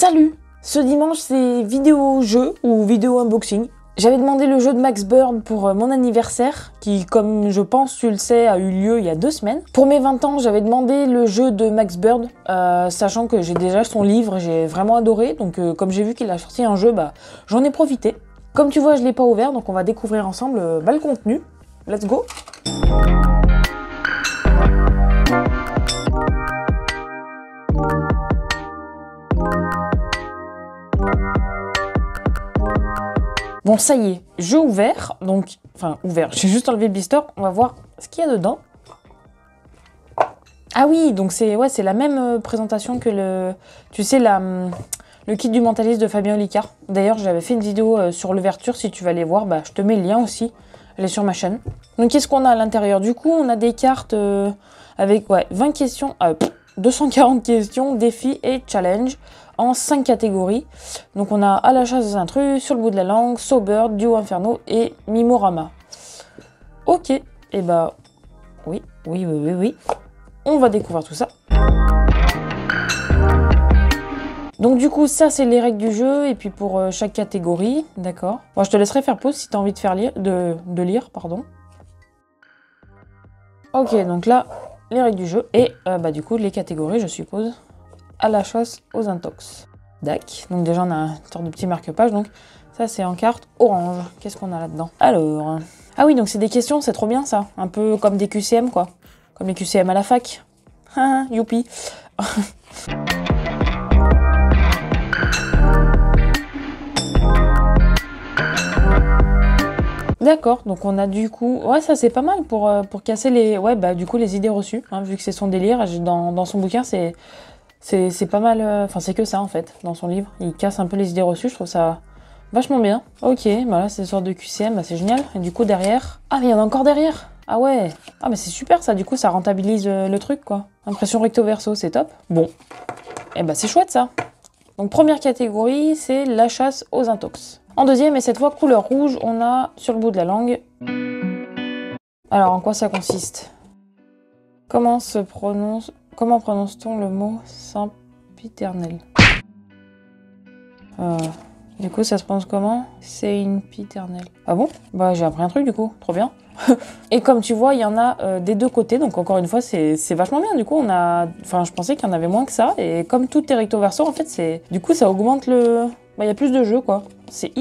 Salut! Ce dimanche, c'est vidéo jeu ou vidéo unboxing. J'avais demandé le jeu de Max Bird pour mon anniversaire, qui, comme je pense tu le sais, a eu lieu il y a 2 semaines. Pour mes 20 ans, j'avais demandé le jeu de Max Bird, sachant que j'ai déjà son livre, j'ai vraiment adoré. Donc comme j'ai vu qu'il a sorti un jeu, j'en ai profité. Comme tu vois, je ne l'ai pas ouvert, donc on va découvrir ensemble le contenu. Let's go! Bon, ça y est, jeu ouvert, donc, enfin ouvert, j'ai juste enlevé le blister, on va voir ce qu'il y a dedans. Ah oui, donc c'est la même présentation que le kit du mentaliste de Fabien Olicard. D'ailleurs, j'avais fait une vidéo sur l'ouverture, si tu vas aller voir, je te mets le lien aussi, elle est sur ma chaîne. Donc qu'est-ce qu'on a à l'intérieur? Du coup, on a des cartes avec 20 questions, 240 questions, défis et challenge. En 5 catégories. Donc on a À la chasse aux intrus, Sur le bout de la langue, Sobird, Duo Inferno et Mimorama. Ok, et oui. On va découvrir tout ça. Donc du coup, ça c'est les règles du jeu, et puis pour chaque catégorie, d'accord. Bon, je te laisserai faire pause si tu as envie de faire de lire, pardon. Ok, donc là, les règles du jeu, et du coup, les catégories, je suppose. À la chasse aux intox. Dac. Donc déjà on a une sorte de petit marque-page. Donc ça c'est en carte orange. Qu'est-ce qu'on a là-dedans? Alors. Ah oui, donc c'est des questions, c'est trop bien ça. Un peu comme des QCM quoi. Comme les QCM à la fac. Youpi. D'accord, donc on a du coup... Ouais, ça c'est pas mal pour casser les... du coup les idées reçues. Hein, vu que c'est son délire, dans son bouquin c'est pas mal, enfin c'est que ça en fait, dans son livre. Il casse un peu les idées reçues, je trouve ça vachement bien. Ok, là c'est une sorte de QCM, c'est génial. Et du coup derrière... Ah mais il y en a encore derrière. Ah ouais. Ah mais c'est super ça, du coup ça rentabilise le truc quoi. Impression recto verso, c'est top. Bon, et c'est chouette ça. Donc première catégorie, c'est la chasse aux intox. En deuxième, et cette fois couleur rouge, on a Sur le bout de la langue. Alors en quoi ça consiste? Comment prononce-t-on le mot sempiternel? Du coup, ça se prononce comment? Sempiternel. Ah bon? J'ai appris un truc du coup, trop bien. Et comme tu vois, il y en a des deux côtés, donc encore une fois, c'est vachement bien. Du coup, je pensais qu'il y en avait moins que ça, et comme tout est recto verso, en fait, du coup, ça augmente le... Il y a plus de jeux, quoi. C'est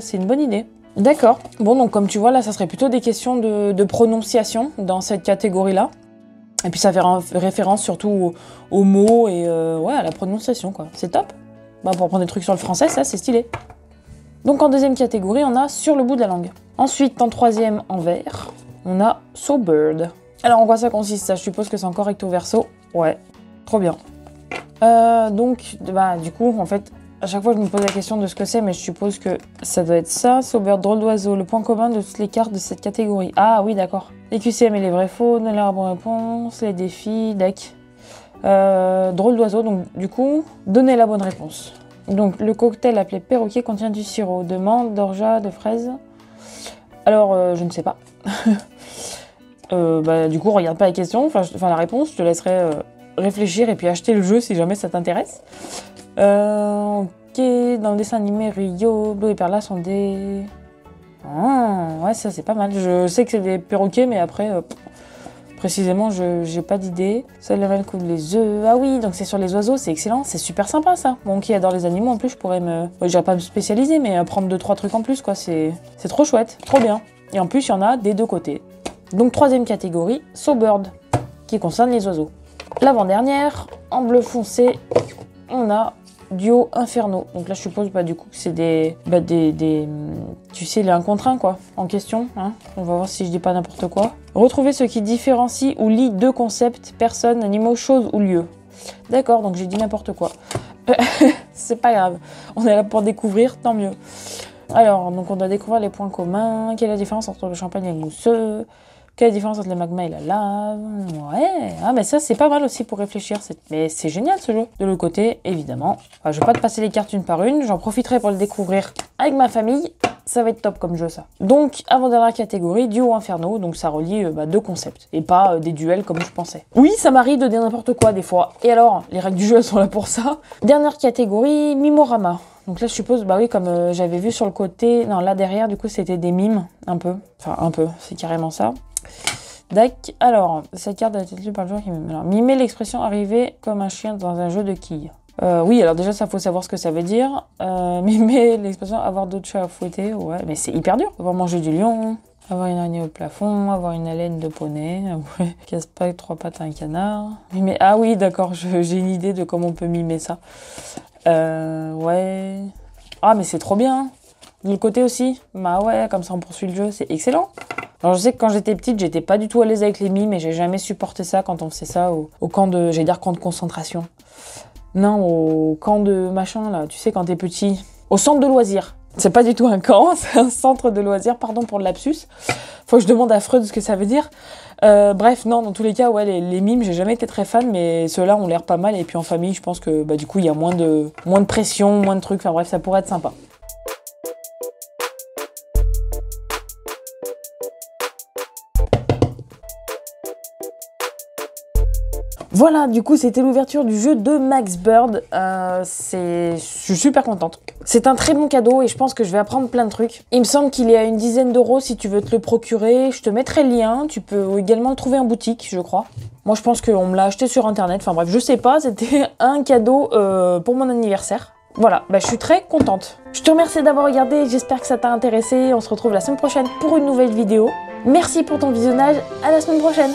c'est une bonne idée. D'accord. Bon, donc comme tu vois, là, ça serait plutôt des questions de prononciation dans cette catégorie-là. Et puis ça fait référence surtout aux mots et à la prononciation, quoi. C'est top. Pour prendre des trucs sur le français, ça, c'est stylé. Donc en deuxième catégorie, on a Sur le bout de la langue. Ensuite, en troisième, en vert, on a Sobird. Alors en quoi ça consiste, ça? Je suppose que c'est encore recto verso. Ouais, trop bien. Du coup, en fait, à chaque fois je me pose la question de ce que c'est, mais je suppose que ça doit être ça. Sobird, drôle d'oiseau, le point commun de toutes les cartes de cette catégorie. Ah oui, d'accord. Les QCM et les vrais faux, donner la bonne réponse, les défis, deck. Drôle d'oiseau, donc du coup, donner la bonne réponse. Donc le cocktail appelé perroquet contient du sirop de menthe, d'orgeat, de fraise. Alors, je ne sais pas. Du coup, regarde pas la question, enfin la réponse, je te laisserai réfléchir et puis acheter le jeu si jamais ça t'intéresse. Ok, dans le dessin animé Rio, Bleu et Perla sont des... ouais, ça c'est pas mal. Je sais que c'est des perroquets, mais après, précisément, j'ai pas d'idée. Seul le mal coule les œufs. Ah oui, donc c'est sur les oiseaux, c'est excellent, c'est super sympa ça. Bon, qui adore les animaux, en plus, je pourrais j'irais pas me spécialiser, mais apprendre 2-3 trucs en plus, quoi. C'est trop chouette, trop bien. Et en plus, il y en a des deux côtés. Donc, troisième catégorie, Sobird, qui concerne les oiseaux. L'avant-dernière, en bleu foncé, on a Duo Inferno. Donc là, je suppose, du coup, que c'est tu sais, les 1 contre 1, quoi, en question. Hein. On va voir si je dis pas n'importe quoi. Retrouver ce qui différencie ou lie deux concepts, personnes, animaux, choses ou lieux. D'accord, donc j'ai dit n'importe quoi. C'est pas grave. On est là pour découvrir, tant mieux. Alors, donc on doit découvrir les points communs. Quelle est la différence entre le champagne et le mousseux? Quelle est la différence entre le magma et la lave? Ouais, ah mais ça c'est pas mal aussi pour réfléchir. Mais c'est génial ce jeu. De l'autre côté, évidemment, enfin, je vais pas te passer les cartes une par une, j'en profiterai pour le découvrir avec ma famille. Ça va être top comme jeu ça. Donc avant-dernière catégorie, duo inferno, donc ça relie deux concepts et pas des duels comme je pensais. Oui, ça m'arrive de dire n'importe quoi des fois. Et alors, les règles du jeu elles sont là pour ça. Dernière catégorie, Mimorama. Donc là je suppose, bah oui, comme j'avais vu sur le côté, non là derrière du coup c'était des mimes, un peu. Enfin un peu, c'est carrément ça. Dac, alors, cette carte a été lue par le joueur qui mime. Alors, mimer l'expression arriver comme un chien dans un jeu de quilles. Oui, alors déjà, ça faut savoir ce que ça veut dire. Mimer l'expression avoir d'autres chats à fouetter, ouais, mais c'est hyper dur. Avoir mangé du lion, avoir une araignée au plafond, avoir une haleine de poney, ouais. Casse-pattes, 3 pattes à un canard. Mimer... Ah oui, d'accord, j'ai une idée de comment on peut mimer ça. Ouais. Ah, mais c'est trop bien. De l'autre côté aussi, bah ouais, comme ça on poursuit le jeu, c'est excellent. Alors je sais que quand j'étais petite, j'étais pas du tout à l'aise avec les mimes et j'ai jamais supporté ça quand on faisait ça au camp de, j'allais dire camp de concentration. Non, au camp de machin là, tu sais quand t'es petit. Au centre de loisirs. C'est pas du tout un camp, c'est un centre de loisirs, pardon pour le lapsus. Faut que je demande à Freud ce que ça veut dire. Bref, non, dans tous les cas, ouais, les mimes, j'ai jamais été très fan, mais ceux-là ont l'air pas mal. Et puis en famille, je pense que bah, du coup, il y a moins de pression, moins de trucs, enfin bref, ça pourrait être sympa. Voilà, du coup, c'était l'ouverture du jeu de Max Bird. Je suis super contente. C'est un très bon cadeau et je pense que je vais apprendre plein de trucs. Il me semble qu'il est à une dizaine d'euros si tu veux te le procurer. Je te mettrai le lien. Tu peux également le trouver en boutique, je crois. Moi, je pense qu'on me l'a acheté sur Internet. Enfin bref, je sais pas. C'était un cadeau pour mon anniversaire. Voilà, bah, je suis très contente. Je te remercie d'avoir regardé. J'espère que ça t'a intéressé. On se retrouve la semaine prochaine pour une nouvelle vidéo. Merci pour ton visionnage. À la semaine prochaine.